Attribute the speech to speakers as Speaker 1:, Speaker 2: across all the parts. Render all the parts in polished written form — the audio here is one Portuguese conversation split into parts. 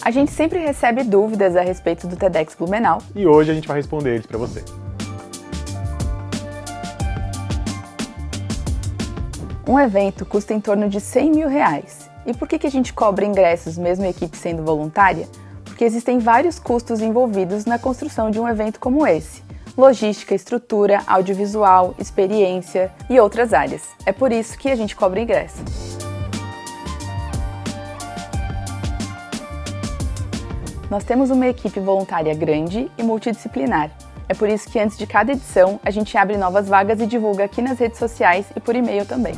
Speaker 1: A gente sempre recebe dúvidas a respeito do TEDx Blumenau.
Speaker 2: E hoje a gente vai responder eles para você.
Speaker 1: Um evento custa em torno de R$100 mil. E por que a gente cobra ingressos, mesmo a equipe sendo voluntária? Porque existem vários custos envolvidos na construção de um evento como esse. Logística, estrutura, audiovisual, experiência e outras áreas. É por isso que a gente cobra ingresso. Nós temos uma equipe voluntária grande e multidisciplinar. É por isso que antes de cada edição, a gente abre novas vagas e divulga aqui nas redes sociais e por e-mail também.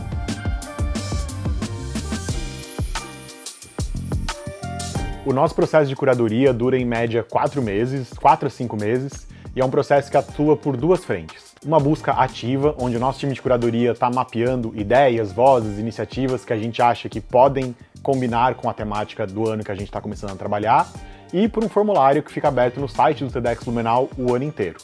Speaker 2: O nosso processo de curadoria dura em média 4 a 5 meses, e é um processo que atua por duas frentes. Uma busca ativa, onde o nosso time de curadoria está mapeando ideias, vozes, iniciativas que a gente acha que podem combinar com a temática do ano que a gente está começando a trabalhar, e por um formulário que fica aberto no site do TEDx Blumenau o ano inteiro.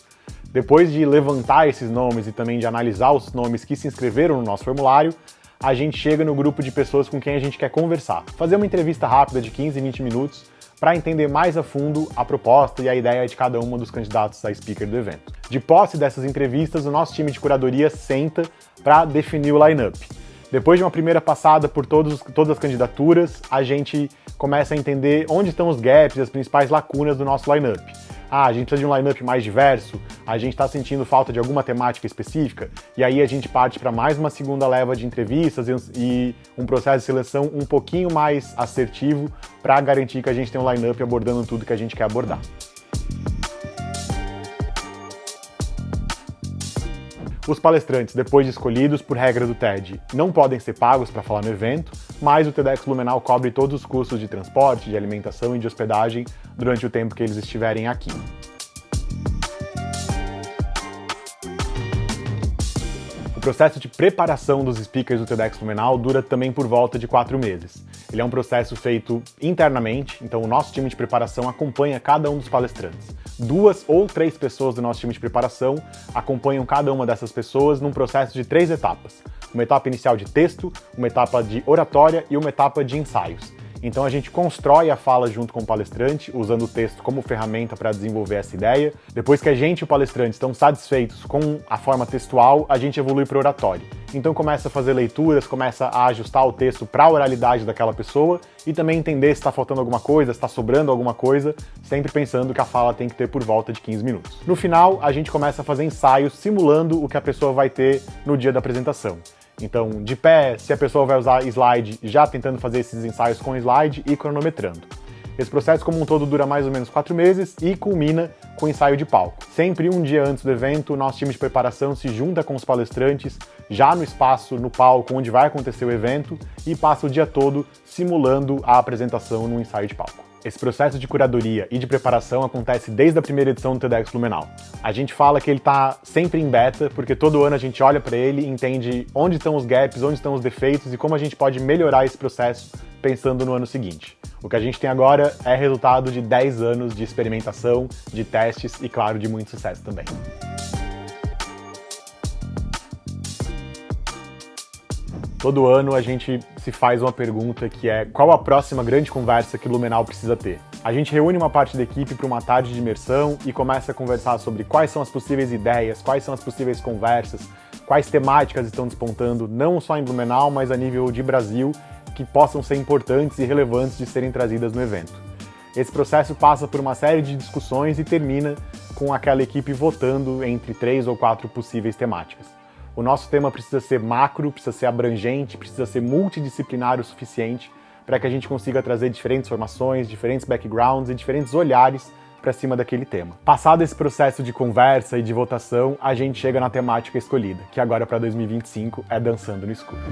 Speaker 2: Depois de levantar esses nomes e também de analisar os nomes que se inscreveram no nosso formulário, a gente chega no grupo de pessoas com quem a gente quer conversar. Fazer uma entrevista rápida de 15, 20 minutos para entender mais a fundo a proposta e a ideia de cada um dos candidatos a speaker do evento. De posse dessas entrevistas, o nosso time de curadoria senta para definir o line-up. Depois de uma primeira passada por todas as candidaturas, a gente começa a entender onde estão os gaps e as principais lacunas do nosso line-up. A gente precisa de um line-up mais diverso, a gente está sentindo falta de alguma temática específica, e aí a gente parte para mais uma segunda leva de entrevistas e um processo de seleção um pouquinho mais assertivo para garantir que a gente tem um line-up abordando tudo que a gente quer abordar. Os palestrantes, depois de escolhidos por regra do TED, não podem ser pagos para falar no evento, mas o TEDx Blumenau cobre todos os custos de transporte, de alimentação e de hospedagem durante o tempo que eles estiverem aqui. O processo de preparação dos speakers do TEDx Blumenau dura também por volta de 4 meses. Ele é um processo feito internamente, então o nosso time de preparação acompanha cada um dos palestrantes. 2 ou 3 pessoas do nosso time de preparação acompanham cada uma dessas pessoas num processo de 3 etapas. Uma etapa inicial de texto, uma etapa de oratória e uma etapa de ensaios. Então a gente constrói a fala junto com o palestrante, usando o texto como ferramenta para desenvolver essa ideia. Depois que a gente e o palestrante estão satisfeitos com a forma textual, a gente evolui para o oratório. Então começa a fazer leituras, começa a ajustar o texto para a oralidade daquela pessoa e também entender se está faltando alguma coisa, se está sobrando alguma coisa, sempre pensando que a fala tem que ter por volta de 15 minutos. No final, a gente começa a fazer ensaios simulando o que a pessoa vai ter no dia da apresentação. Então, de pé, se a pessoa vai usar slide, já tentando fazer esses ensaios com slide e cronometrando. Esse processo como um todo dura mais ou menos 4 meses e culmina com o ensaio de palco. Sempre um dia antes do evento, o nosso time de preparação se junta com os palestrantes, já no espaço, no palco, onde vai acontecer o evento, e passa o dia todo simulando a apresentação no ensaio de palco. Esse processo de curadoria e de preparação acontece desde a primeira edição do TEDx Blumenau. A gente fala que ele está sempre em beta, porque todo ano a gente olha para ele e entende onde estão os gaps, onde estão os defeitos e como a gente pode melhorar esse processo pensando no ano seguinte. O que a gente tem agora é resultado de 10 anos de experimentação, de testes e, claro, de muito sucesso também. Todo ano a gente se faz uma pergunta que é: qual a próxima grande conversa que o Blumenau precisa ter? A gente reúne uma parte da equipe para uma tarde de imersão e começa a conversar sobre quais são as possíveis ideias, quais são as possíveis conversas, quais temáticas estão despontando, não só em Blumenau, mas a nível de Brasil, que possam ser importantes e relevantes de serem trazidas no evento. Esse processo passa por uma série de discussões e termina com aquela equipe votando entre 3 ou 4 possíveis temáticas. O nosso tema precisa ser macro, precisa ser abrangente, precisa ser multidisciplinar o suficiente para que a gente consiga trazer diferentes formações, diferentes backgrounds e diferentes olhares para cima daquele tema. Passado esse processo de conversa e de votação, a gente chega na temática escolhida, que agora para 2025 é Dançando no Escuro.